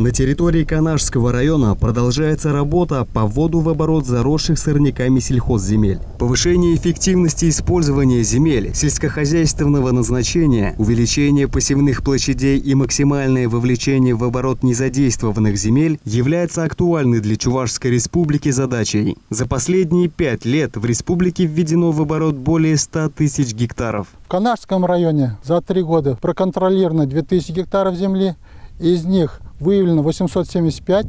На территории Канашского района продолжается работа по вводу в оборот заросших сорняками сельхозземель. Повышение эффективности использования земель сельскохозяйственного назначения, увеличение посевных площадей и максимальное вовлечение в оборот незадействованных земель является актуальной для Чувашской республики задачей. За последние 5 лет в республике введено в оборот более 100 тысяч гектаров. В Канашском районе за 3 года проконтролировано 2000 гектаров земли, из них выявлено 875,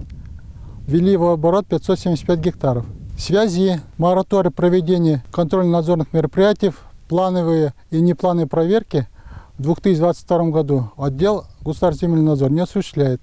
ввели в оборот 575 гектаров. В связи моратория проведения контрольно-надзорных мероприятий, плановые и неплановые проверки в 2022 году отдел Государственного земельного надзора не осуществляет.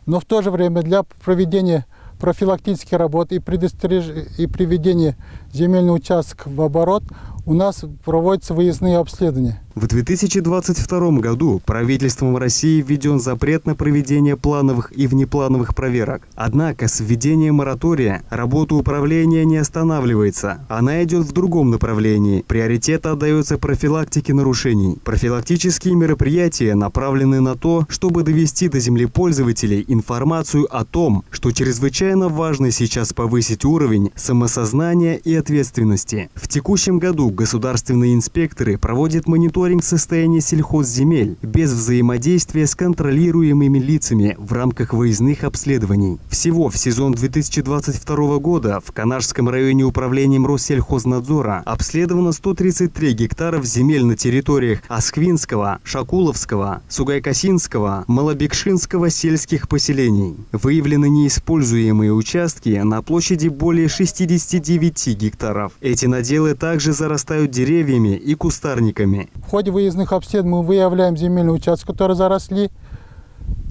Но в то же время для проведения профилактических работ и приведения земельного участка в оборот у нас проводятся выездные обследования. В 2022 году правительством России введен запрет на проведение плановых и внеплановых проверок. Однако с введением моратория работа управления не останавливается. Она идет в другом направлении. Приоритет отдается профилактике нарушений. Профилактические мероприятия направлены на то, чтобы довести до землепользователей информацию о том, что чрезвычайно важно сейчас повысить уровень самосознания и ответственности. В текущем году государственные инспекторы проводят мониторинг состояния сельхозземель без взаимодействия с контролируемыми лицами в рамках выездных обследований. Всего в сезон 2022 года в Канашском районе управлением Россельхознадзора обследовано 133 гектаров земель на территориях Асквинского, Шакуловского, Сугайкасинского, Малобекшинского сельских поселений. Выявлены неиспользуемые участки на площади более 69 гектаров. Эти наделы также зарастают деревьями и кустарниками. В ходе выездных обследований мы выявляем земельные участки, которые заросли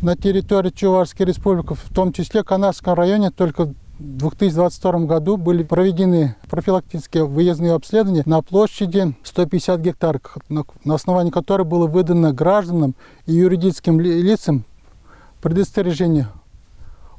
на территории Чувашской республики, в том числе в Канашском районе. Только в 2022 году были проведены профилактические выездные обследования на площади 150 гектаров, на основании которых было выдано гражданам и юридическим лицам предостережение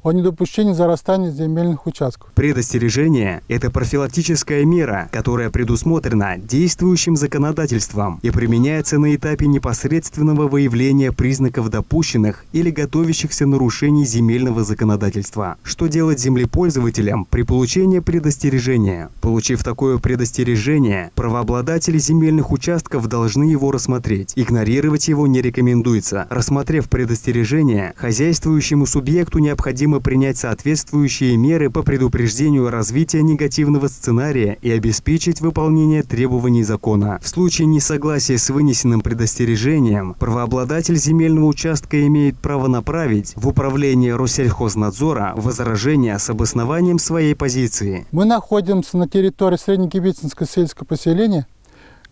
о недопущении зарастания земельных участков. Предостережение – это профилактическая мера, которая предусмотрена действующим законодательством и применяется на этапе непосредственного выявления признаков допущенных или готовящихся нарушений земельного законодательства. Что делать землепользователям при получении предостережения? Получив такое предостережение, правообладатели земельных участков должны его рассмотреть. Игнорировать его не рекомендуется. Рассмотрев предостережение, хозяйствующему субъекту необходимо принять соответствующие меры по предупреждению развития негативного сценария и обеспечить выполнение требований закона. В случае несогласия с вынесенным предостережением, правообладатель земельного участка имеет право направить в управление Россельхознадзора возражение с обоснованием своей позиции. Мы находимся на территории Среднекибитинского сельского поселения,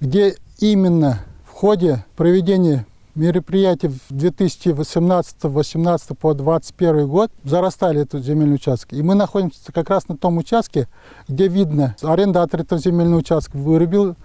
где именно в ходе проведения мероприятий в 2018-2018 по 2021 год зарастали этот земельный участок. И мы находимся как раз на том участке, где видно, арендатор этого земельного участка вырубил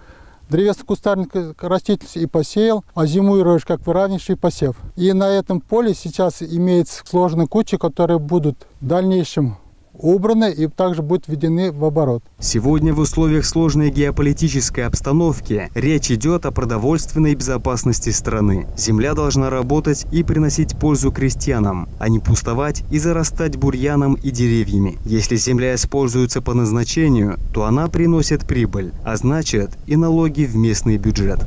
древесно-кустарник растительности и посеял, а зиму и рожь как выравнивающий посев. И на этом поле сейчас имеется сложная куча, которые будут в дальнейшем убраны и также будут введены в оборот. Сегодня в условиях сложной геополитической обстановки речь идет о продовольственной безопасности страны. Земля должна работать и приносить пользу крестьянам, а не пустовать и зарастать бурьяном и деревьями. Если земля используется по назначению, то она приносит прибыль, а значит и налоги в местный бюджет.